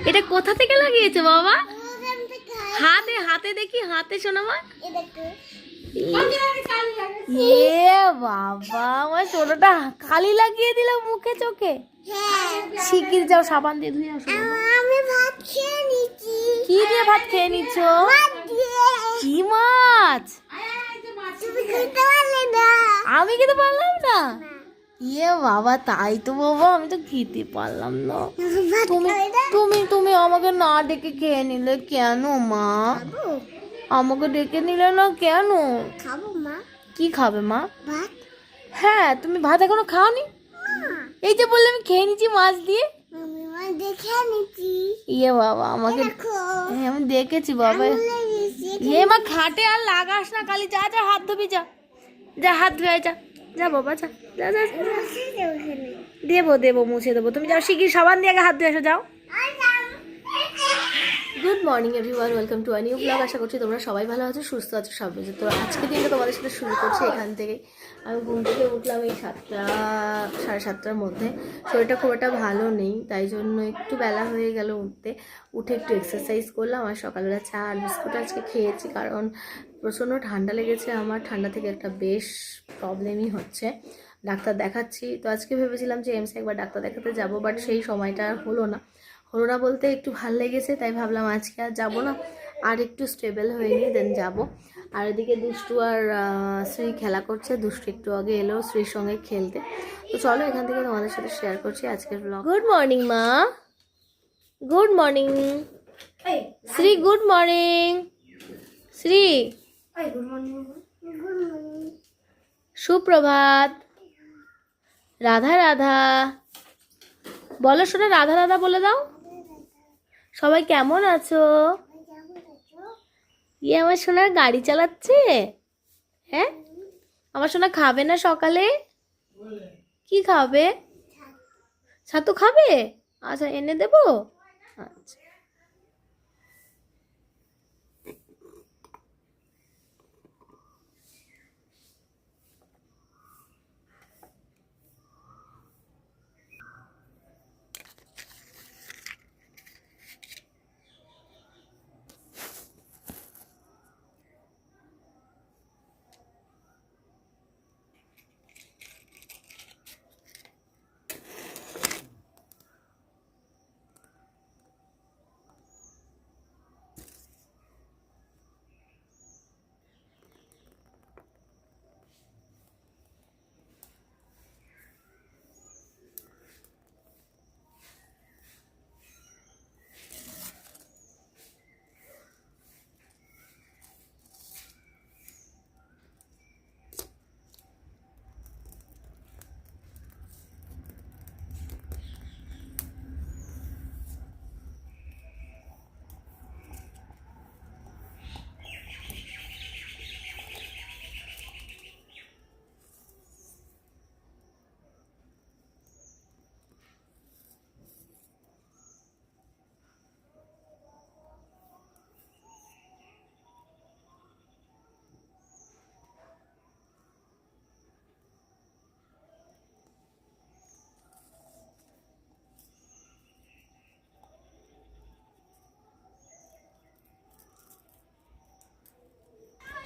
এটা কোথা থেকে লাগিয়েছো বাবা? হাতে হাতে দেখি, হাতে শোনা মা। এ বাবা, আমার ছোটটা কালি লাগিয়ে দিল মুখে চোখে। শিগগির যাও সাবান দিয়ে ধুয়ে আসো। আমি ভাত খেয়ে নিচ্ছি। কি দিয়ে ভাত খেয়ে নিচ্ছ? কি মাছ? তুমি খেতে পারলে না। আমি খেতে পারলাম না? ইয়ে বাবা, তাই তো বাবা, আমি তো খেতে পারলাম না। তুমি তুমি তুমি আমাকে না ডেকে খেয়ে নিলে কেন মা? আমাকে ডেকে নিলে না কেন? খাবো মা। কি খাবে মা? ভাত। হ্যাঁ, তুমি ভাত এখনো খাওনি? এই যে বললে আমি খেয়ে নিচ্ছি মাছ দিয়ে। আমি মাছ দেখে নিচ্ছি। ইয়ে বাবা, আমাকে হ্যাঁ আমি দেখেছি বাবা। ইয়ে মা, খাটে আর লাগাস না কালি। যা যা হাত ধুবি, যা যা হাত ধুয়ে যা। যা বাবা, যা যা যা। দেবো দেবো, মুছে দেবো। তুমি যাও শিগগির সাবান দিয়ে আগে হাত ধুয়ে এসো, যাও। Good morning everyone, welcome to a new blog. আশা করছি তোমরা সবাই ভালো আছো, সুস্থ আছো, সব কিছু। তো আজকে দিনটা তোমাদের সাথে শুরু করছি এখান থেকে। আমি ঘুম থেকে উঠলাম এই 7টা 7:30টার মধ্যে। শরীরটা খুব একটা ভালো নেই, তাই জন্য একটু বেলা হয়ে গেল উঠতে। উঠে একটু এক্সারসাইজ করলাম আর সকালবেলা চা আর বিস্কুট আজকে খেয়েছি, কারণ প্রচণ্ড ঠান্ডা লেগেছে আমার। ঠান্ডা থেকে একটা বেশ প্রবলেমই হচ্ছে। ডাক্তার দেখাচ্ছি। তো আজকে ভেবেছিলাম যে এমসে একবার ডাক্তার দেখাতে যাব, বাট সেই সময়টা আর হলো না বলতে একটু ভাল লেগেছে, তাই ভাবলাম আজকে আর যাবো না, আর একটু স্টেবল হয়ে নিয়ে দেন যাব। আর এদিকে দুষ্টু আর শ্রী খেলা করছে। দুষ্টু একটু আগে এলো শ্রীর সঙ্গে খেলতে। তো চলো এখান থেকে তোমাদের সাথে শেয়ার করছি আজকের ব্লগ। গুড মর্নিং মা। Good morning Shri. Good morning Shri. সুপ্রভাত। রাধা রাধা বলো শোনা, রাধা রাধা বলে দাও। সবাই কেমন আছো? ইয়ে আমার সোনার গাড়ি চালাচ্ছে। হ্যাঁ, আমার সোনা খাবে না সকালে? কি খাবে? ছাতু খাবে? আচ্ছা, এনে দেবো। আচ্ছা।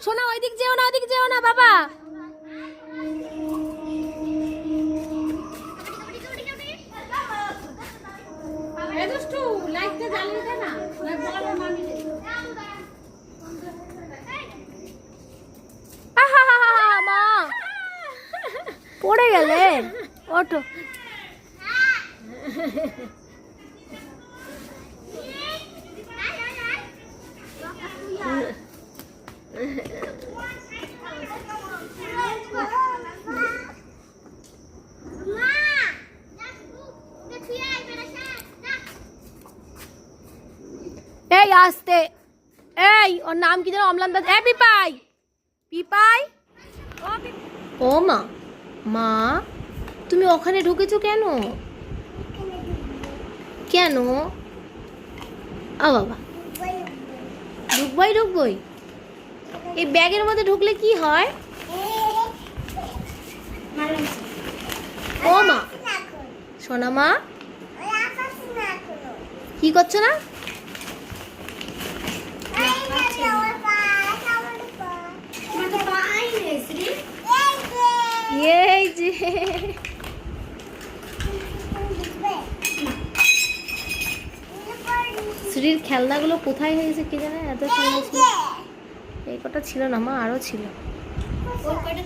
শোনা, ওইদিক যেও না, ওইদিক যেও না বাবা। মা পড়ে গেলেন, ওঠো। এই আসতে, এই ওর নাম কি যেন? অম্লান দাস। পিপাই, পিপাই। ও মা, মা তুমি ওখানে ঢুকেছো কেন? কেন? আ বাবা, ঢুকবই। এই ব্যাগের মধ্যে ঢুকলে কি হয়? ও মা, সোনা মা, কি করছো না? এই যে শ্রীর খেলনাগুলো কোথায় হয়েছে কে জানে, এত খেলনা ছিল। এই কটা ছিল না মা, আরো ছিল। ওই কটা